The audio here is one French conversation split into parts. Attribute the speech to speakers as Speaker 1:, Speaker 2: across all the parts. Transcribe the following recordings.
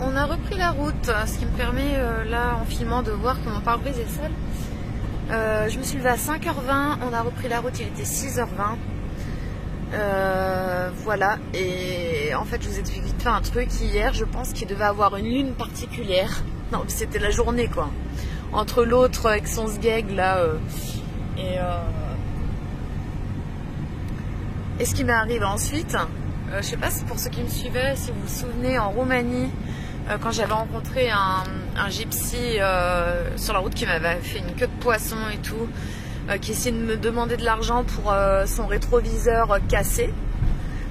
Speaker 1: on a repris la route, ce qui me permet là en filmant de voir que mon pare-brise est seul. Je me suis levée à 5h20, on a repris la route, il était 6h20. Voilà, et en fait je vous ai vite fait un truc hier, je pense qu'il devait avoir une lune particulière. Non, c'était la journée quoi. Entre l'autre avec son sgeg là et ce qui m'est arrivé ensuite, je sais pas si pour ceux qui me suivaient, si vous vous souvenez, en Roumanie, quand j'avais rencontré un gypsy sur la route qui m'avait fait une queue de poisson et tout, qui essayait de me demander de l'argent pour son rétroviseur cassé,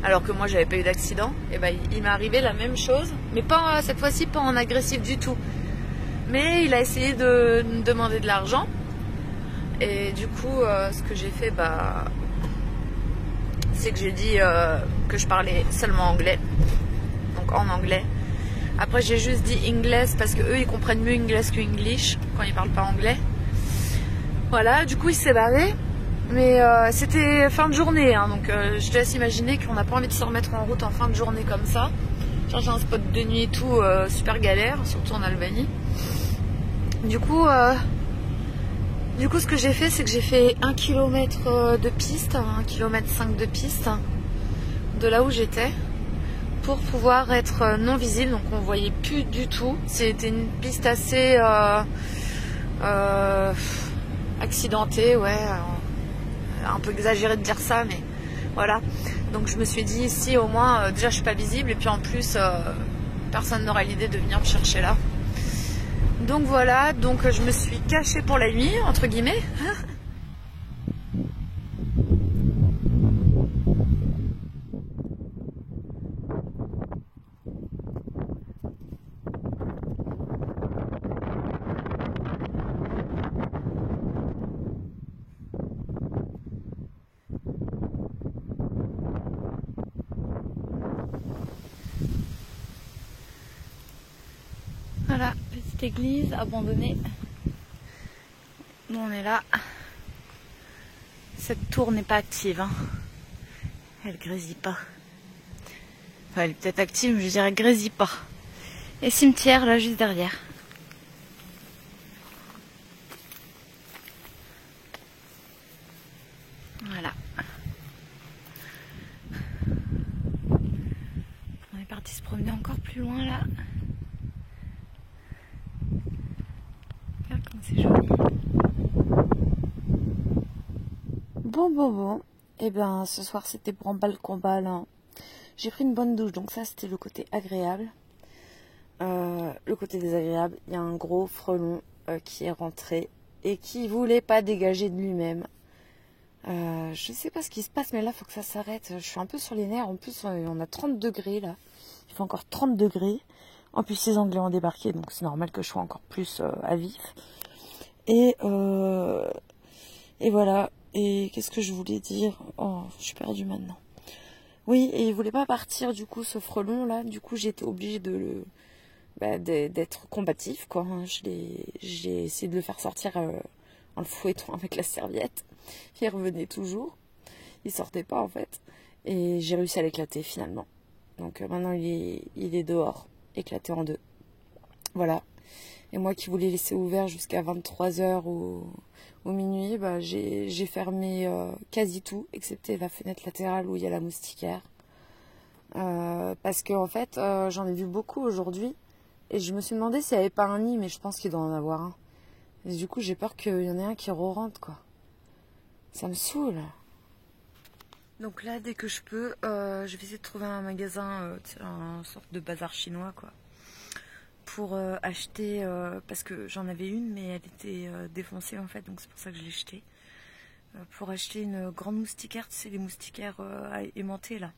Speaker 1: alors que moi j'avais pas eu d'accident, et ben il m'est arrivé la même chose, mais pas cette fois-ci pas en agressif du tout. Mais il a essayé de me demander de l'argent, et du coup ce que j'ai fait, c'est que j'ai dit que je parlais seulement anglais, donc en anglais. Après j'ai juste dit English parce que eux ils comprennent mieux English que English quand ils parlent pas anglais. Voilà, du coup il s'est barré, mais c'était fin de journée, hein, donc je te laisse imaginer qu'on n'a pas envie de se remettre en route en fin de journée comme ça. Chercher un spot de nuit et tout, super galère, surtout en Albanie. Du coup ce que j'ai fait, c'est que j'ai fait 1 km de piste, 1,5 km de piste, de là où j'étais, pour pouvoir être non visible, donc on voyait plus du tout. C'était une piste assez accidentée, ouais, un peu exagéré de dire ça, mais voilà. Donc je me suis dit, ici au moins, déjà je suis pas visible, et puis en plus, personne n'aura l'idée de venir me chercher là. Donc voilà, donc je me suis cachée pour la nuit, entre guillemets. Voilà, petite église abandonnée. Nous on est là. Cette tour n'est pas active, hein. Elle grésille pas. Enfin, elle est peut-être active, mais je dirais grésille pas. Et cimetière là juste derrière. Voilà. On est parti se promener encore plus loin là. Regarde comme c'est joli. Bon. Et ben ce soir c'était branle-balle combat là. J'ai pris une bonne douche, donc ça c'était le côté agréable. Le côté désagréable, il y a un gros frelon qui est rentré et qui voulait pas dégager de lui-même. Je sais pas ce qui se passe, mais là faut que ça s'arrête. Je suis un peu sur les nerfs. En plus on a 30 degrés là. Il fait encore 30 degrés. En plus les Anglais ont débarqué, donc c'est normal que je sois encore plus à vif. Et voilà. Et qu'est-ce que je voulais dire? Oh, je suis perdue maintenant. Oui, et il voulait pas partir du coup ce frelon là. Du coup j'étais obligée d'être combatif quoi. J'ai essayé de le faire sortir en le fouettant avec la serviette. Il revenait toujours. Il sortait pas en fait. Et j'ai réussi à l'éclater finalement. Donc maintenant il est dehors, éclaté en deux. Voilà. Et moi qui voulais laisser ouvert jusqu'à 23h ou minuit, j'ai fermé quasi tout, excepté la fenêtre latérale où il y a la moustiquaire. Parce que en fait, j'en ai vu beaucoup aujourd'hui. Et je me suis demandé s'il n'y avait pas un nid, mais je pense qu'il doit en avoir un. Et du coup, j'ai peur qu'il y en ait un qui re-rentre, quoi. Ça me saoule. Donc là, dès que je peux, je vais essayer de trouver un magasin, une sorte de bazar chinois, quoi. Pour acheter, parce que j'en avais une, mais elle était défoncée, en fait, donc c'est pour ça que je l'ai jetée. Pour acheter une grande moustiquaire, tu sais, les moustiquaires aimantées, là.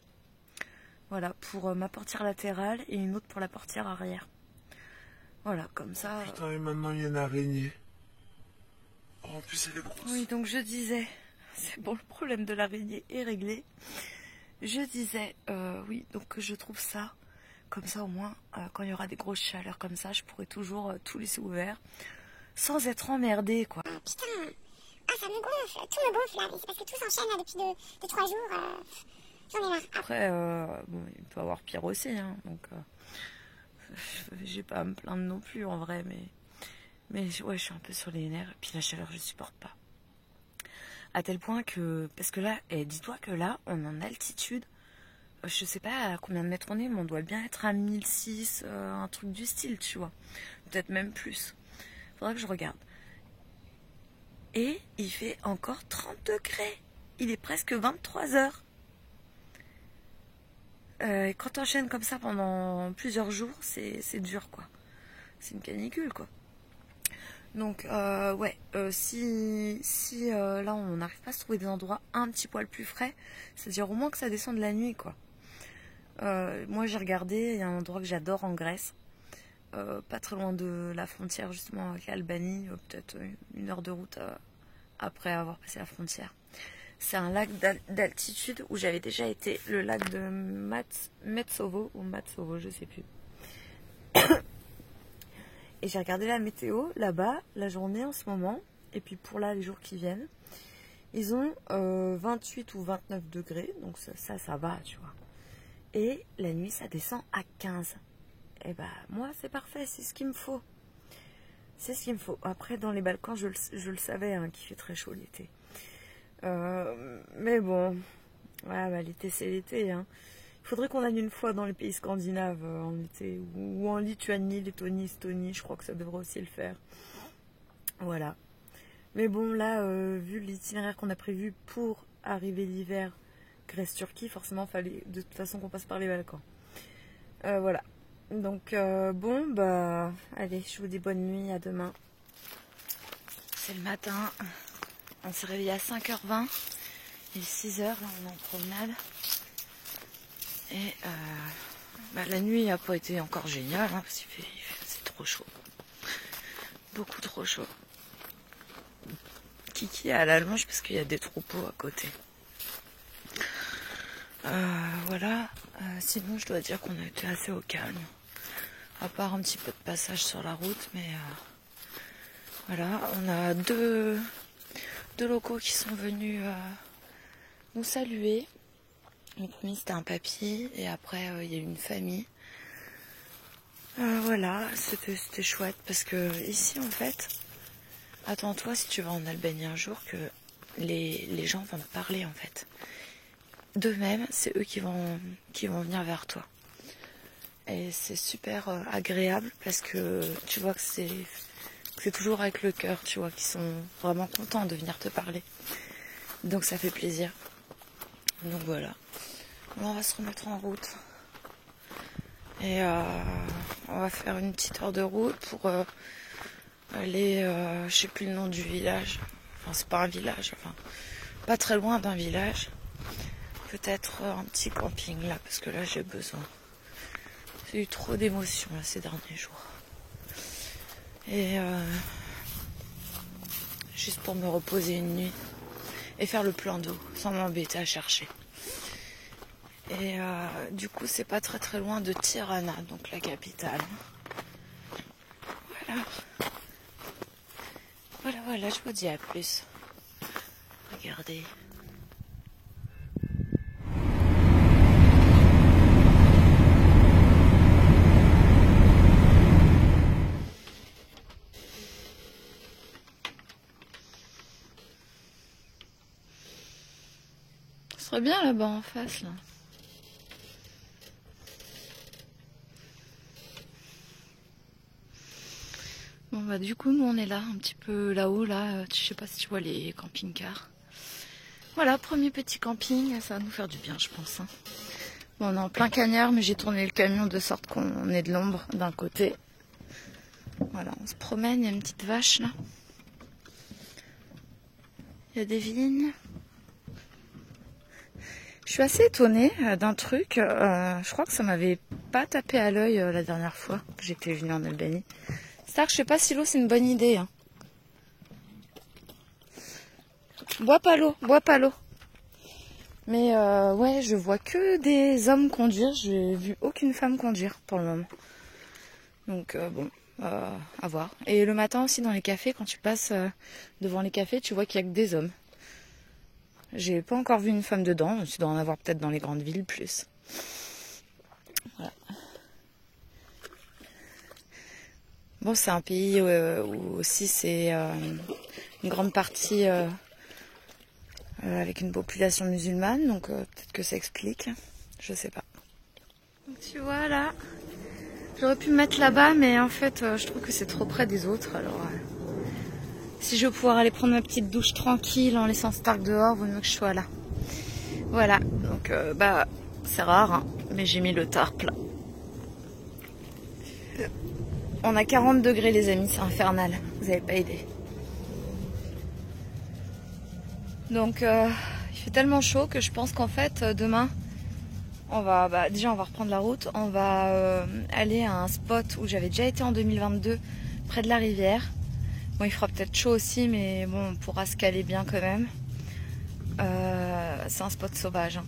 Speaker 1: Voilà, pour ma portière latérale et une autre pour la portière arrière. Voilà, comme ça...
Speaker 2: Putain, et maintenant il y a une araignée. Oh, en plus elle est grosse.
Speaker 1: Oui, donc je disais... C'est bon, le problème de l'araignée est réglé. Je disais, oui, donc je trouve ça... Comme ça, au moins, quand il y aura des grosses chaleurs comme ça, je pourrai toujours tout laisser ouvert. Sans être emmerdée, quoi.
Speaker 3: Ah, putain. Ah, ça me gonfle. Tout me gonfle, là. C'est parce que tout s'enchaîne, là, depuis 2-3 jours. J'en ai marre.
Speaker 1: Après, bon, il peut y avoir pire aussi, hein, donc... j'ai pas à me plaindre non plus en vrai, mais ouais, je suis un peu sur les nerfs. Et puis la chaleur, je supporte pas. À tel point que, parce que là, dis-toi que là, on est en altitude. Je sais pas à combien de mètres on est, mais on doit bien être à 1006, un truc du style, tu vois. Peut-être même plus. Faudra que je regarde. Et il fait encore 30 degrés. Il est presque 23 heures. Quand t'enchaînes comme ça pendant plusieurs jours, c'est dur, quoi. C'est une canicule, quoi. Donc, ouais, si là, on n'arrive pas à se trouver des endroits un petit poil plus frais, c'est-à-dire au moins que ça descende la nuit, quoi. Moi, j'ai regardé, il y a un endroit que j'adore en Grèce, pas très loin de la frontière, justement, avec l'Albanie, peut-être 1 heure de route après avoir passé la frontière. C'est un lac d'altitude où j'avais déjà été, le lac de Metsovo, ou Matsovo, je sais plus. Et j'ai regardé la météo là-bas, la journée en ce moment, et puis pour là, les jours qui viennent. Ils ont 28 ou 29 degrés, donc ça va, tu vois. Et la nuit, ça descend à 15. Et bah, moi, c'est parfait, c'est ce qu'il me faut. C'est ce qu'il me faut. Après, dans les Balkans, je le savais, hein, qu'il fait très chaud l'été. Mais bon, ouais, bah, l'été, c'est l'été, hein. Il faudrait qu'on aille une fois dans les pays scandinaves en été, ou en Lituanie, Lettonie, Estonie, je crois que ça devrait aussi le faire. Voilà. Mais bon, là, vu l'itinéraire qu'on a prévu pour arriver l'hiver, Grèce-Turquie, forcément, fallait de toute façon qu'on passe par les Balkans. Voilà. Donc, bon, bah, allez, je vous dis bonne nuit, à demain. C'est le matin, on s'est réveillé à 5h20, il est 6h, là, on est en promenade. Et bah, la nuit n'a pas été encore géniale, hein, parce qu'il c'est trop chaud. Beaucoup trop chaud. Kiki est à la longe parce qu'il y a des troupeaux à côté. Voilà. Sinon, je dois dire qu'on a été assez au calme. À part un petit peu de passage sur la route, mais voilà. On a deux locaux qui sont venus nous saluer. Le premier, c'était un papy, et après, il y a eu une famille. Voilà, c'était chouette, parce que ici, en fait, attends-toi, si tu vas en Albanie un jour, que les gens vont te parler, en fait. D'eux-mêmes, c'est eux qui vont venir vers toi. Et c'est super agréable, parce que tu vois que c'est toujours avec le cœur, tu vois, qu'ils sont vraiment contents de venir te parler. Donc ça fait plaisir. Donc voilà. On va se remettre en route. Et on va faire une petite heure de route pour aller, je sais plus le nom du village. Enfin, c'est pas un village, enfin, pas très loin d'un village. Peut-être un petit camping là, parce que là j'ai besoin. J'ai eu trop d'émotions là, ces derniers jours. Et juste pour me reposer une nuit et faire le plein d'eau sans m'embêter à chercher. Et du coup, c'est pas très très loin de Tirana, donc la capitale. Voilà. Voilà, je vous dis à plus. Regardez. Ce serait bien là-bas en face, là. Bon bah du coup nous on est là, un petit peu là-haut, là, je sais pas si tu vois les camping-cars. Voilà, premier petit camping, ça va nous faire du bien je pense. Hein. Bon, on est en plein cagnard, mais j'ai tourné le camion de sorte qu'on ait de l'ombre d'un côté. Voilà, on se promène, il y a une petite vache là. Il y a des vignes. Je suis assez étonnée d'un truc, je crois que ça m'avait pas tapé à l'œil la dernière fois que j'étais venue en Albanie. C'est-à-dire que je sais pas si l'eau c'est une bonne idée. Hein. Bois pas l'eau. Mais ouais, je vois que des hommes conduire. J'ai vu aucune femme conduire pour le moment. Donc bon, à voir. Et le matin aussi dans les cafés, quand tu passes devant les cafés, tu vois qu'il y a que des hommes. J'ai pas encore vu une femme dedans. Tu dois en avoir peut-être dans les grandes villes plus. Voilà. Bon, c'est un pays où aussi c'est une grande partie avec une population musulmane, donc peut-être que ça explique, je sais pas. Donc tu vois là, j'aurais pu me mettre là-bas, mais en fait je trouve que c'est trop près des autres, alors si je veux pouvoir aller prendre ma petite douche tranquille en laissant Stark dehors, vaut mieux que je sois là. Voilà, donc c'est rare, hein, mais j'ai mis le tarp là. On a 40 degrés les amis, c'est infernal, vous avez pas idée. Donc il fait tellement chaud que je pense qu'en fait demain on va déjà on va reprendre la route, on va aller à un spot où j'avais déjà été en 2022 près de la rivière. Bon, il fera peut-être chaud aussi, mais bon, on pourra se caler bien quand même. C'est un spot sauvage hein,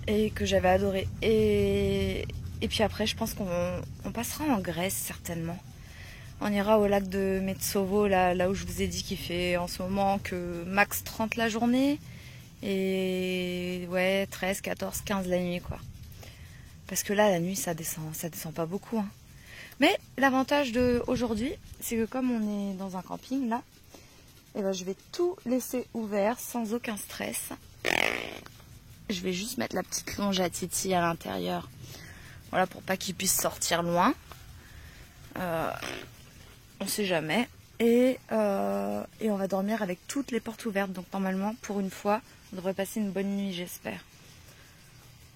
Speaker 1: et que j'avais adoré. Et puis après, je pense qu'on passera en Grèce certainement. On ira au lac de Metsovo, là où je vous ai dit qu'il fait en ce moment que max 30 la journée et ouais 13, 14, 15 la nuit quoi. Parce que là, la nuit, ça descend pas beaucoup. Hein. Mais l'avantage d'aujourd'hui, c'est que comme on est dans un camping là, eh ben, je vais tout laisser ouvert sans aucun stress. Je vais juste mettre la petite longe à Titi à l'intérieur. Voilà, pour pas qu'il puisse sortir loin. On sait jamais. Et on va dormir avec toutes les portes ouvertes. Donc normalement, pour une fois, on devrait passer une bonne nuit, j'espère.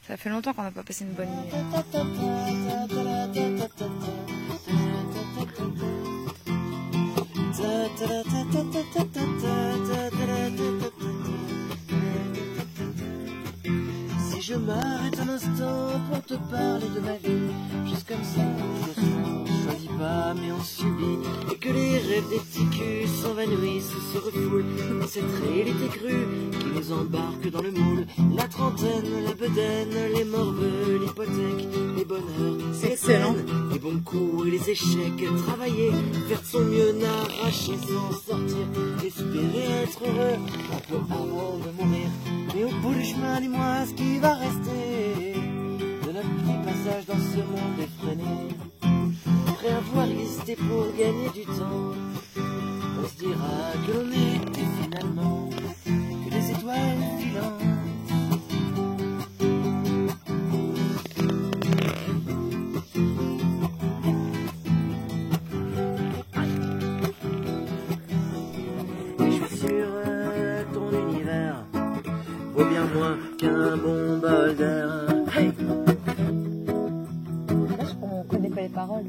Speaker 1: Ça fait longtemps qu'on n'a pas passé une bonne nuit.
Speaker 4: Si je m'arrête un instant pour te parler de ma vie, juste comme ça, le soir, on choisit pas mais on subit, et que les rêves des petits culs s'envanouissent ou se refoulent dans cette réalité crue qui nous embarque dans le moule. La trentaine, la bedaine, les morveux, l'hypothèque, les bonheurs, c'est excellent. Les bons coups et les échecs, travailler, faire de son mieux, n'arracher sans sortir, espérer être heureux un peu avant de mourir. Mais au bout du chemin, dis-moi ce qui va rester de notre petit passage dans ce monde effréné. Prêt à voir exister pour gagner du temps, on se dira que l'on était finalement que des étoiles filantes. Et je suis sûr ton univers vaut bien moins qu'un bon bol d'air. Hey!
Speaker 1: Là, on connaît pas les paroles.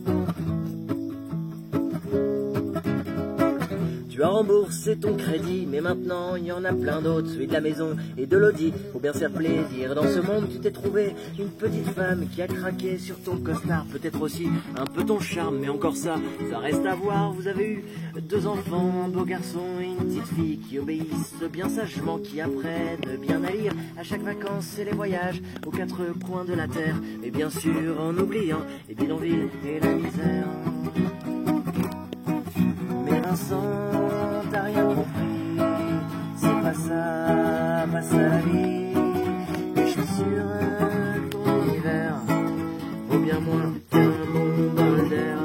Speaker 4: Tu as remboursé ton crédit, mais maintenant il y en a plein d'autres, celui de la maison et de l'audi. Faut bien se faire plaisir. Dans ce monde, tu t'es trouvé une petite femme qui a craqué sur ton costard, peut-être aussi un peu ton charme, mais encore ça reste à voir. Vous avez eu 2 enfants, un beau garçon et une petite fille qui obéissent bien sagement, qui apprennent bien à lire à chaque vacances et les voyages aux 4 coins de la terre, et bien sûr en oubliant les bidonvilles et la misère. Mais Vincent, t'as rien compris, c'est pas ça la vie. Et je suis sûr que ton univers vaut bien moins qu'un bon bol d'air.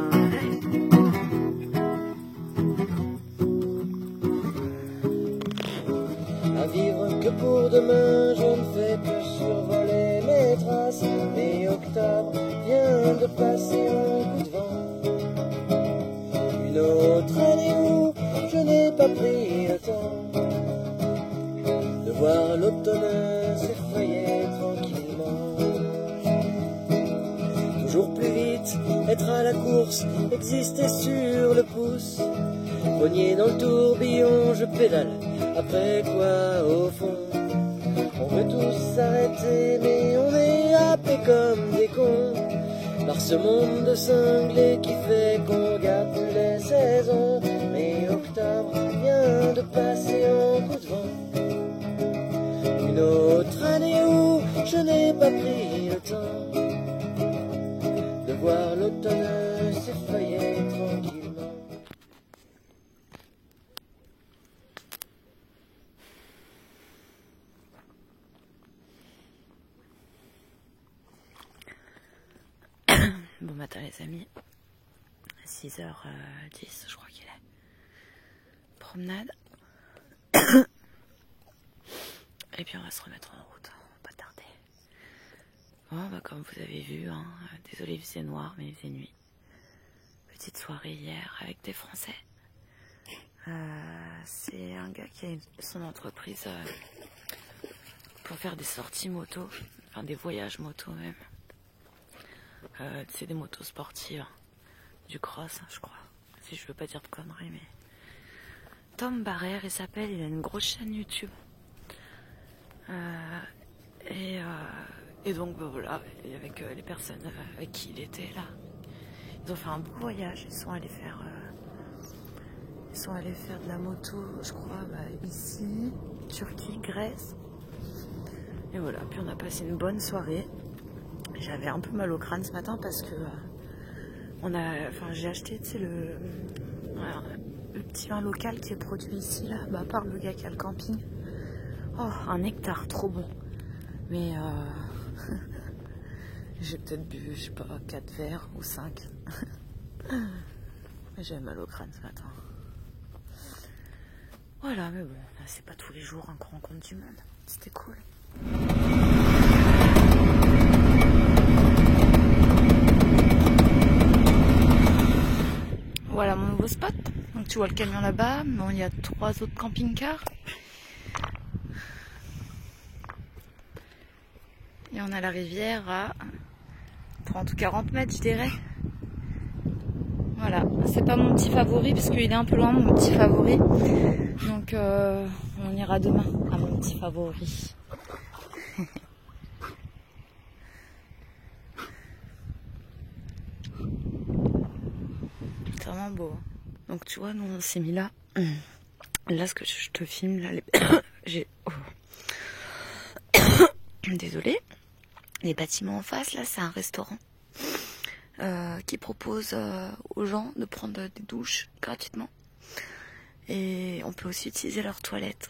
Speaker 4: À vivre que pour demain, je ne fais que survoler mes traces. Mais octobre vient de passer un coup de vent. Une autre année où je n'ai pas pris le temps de voir l'automne s'effrayer tranquillement. Toujours plus vite, être à la course, exister sur le pouce. Poigné dans le tourbillon, je pédale, après quoi au fond on veut tous s'arrêter, mais on est happés comme des cons par ce monde cinglé qui fait qu'on regarde plus les saisons. Mais octobre vient de passer en coup de vent. Une autre année où je n'ai pas pris le temps de voir l'automne s'effeuiller tranquillement.
Speaker 1: Bon matin les amis, 6h10, je crois qu'il est. Promenade. Et puis on va se remettre en route, on va pas tarder. Bon, bah, comme vous avez vu, hein, désolé, il faisait noir, mais il faisait nuit. Petite soirée hier avec des Français. C'est un gars qui a son entreprise pour faire des sorties moto, enfin des voyages moto même. C'est des motos sportives, du cross, je crois. Si je veux pas dire de conneries, mais Tom Barrère, il s'appelle, il a une grosse chaîne YouTube. Et donc bah, voilà, et avec les personnes avec qui il était là, ils ont fait un beau voyage. Ils sont allés faire de la moto, je crois, ici, Turquie, Grèce. Et voilà, puis on a passé une bonne soirée. J'avais un peu mal au crâne ce matin parce que j'ai acheté, tu sais, le petit vin local qui est produit ici, là, par le gars qui a le camping. Oh, un nectar, trop bon. Mais j'ai peut-être bu, je sais pas, 4 verres ou 5. Mais j'avais mal au crâne ce matin. Voilà, mais bon, c'est pas tous les jours qu'on rencontre du monde. C'était cool. Voilà mon nouveau spot. Donc tu vois le camion là-bas. Bon, il y a 3 autres camping-cars. Et on a la rivière à 30 ou 40 mètres, je dirais. Voilà, c'est pas mon petit favori parce qu'il est un peu loin, mon petit favori. Donc on ira demain à mon petit favori. C'est vraiment beau. Donc tu vois, nous on s'est mis là. Là, ce que je te filme, là, j'ai... Oh. Désolée. Les bâtiments en face, là, c'est un restaurant qui propose aux gens de prendre des douches gratuitement. Et on peut aussi utiliser leurs toilettes.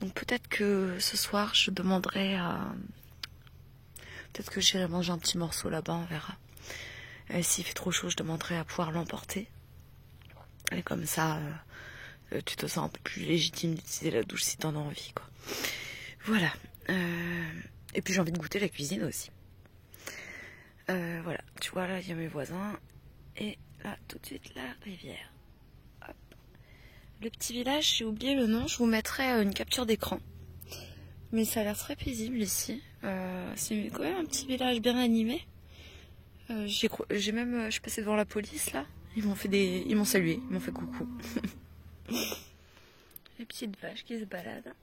Speaker 1: Donc peut-être que ce soir, je demanderai à... Peut-être que j'irai manger un petit morceau là-bas, on verra. S'il fait trop chaud, je demanderai à pouvoir l'emporter. Et comme ça, tu te sens un peu plus légitime d'utiliser la douche si t'en as envie, quoi. Voilà. Et puis j'ai envie de goûter la cuisine aussi. Voilà, tu vois, là, il y a mes voisins. Et là, tout de suite, la rivière. Hop. Le petit village, j'ai oublié le nom, je vous mettrai une capture d'écran. Mais ça a l'air très paisible ici. C'est quand même un petit village bien animé. J'ai même, je suis passée devant la police là. Ils m'ont salué, ils m'ont fait coucou. Les petites vaches qui se baladent.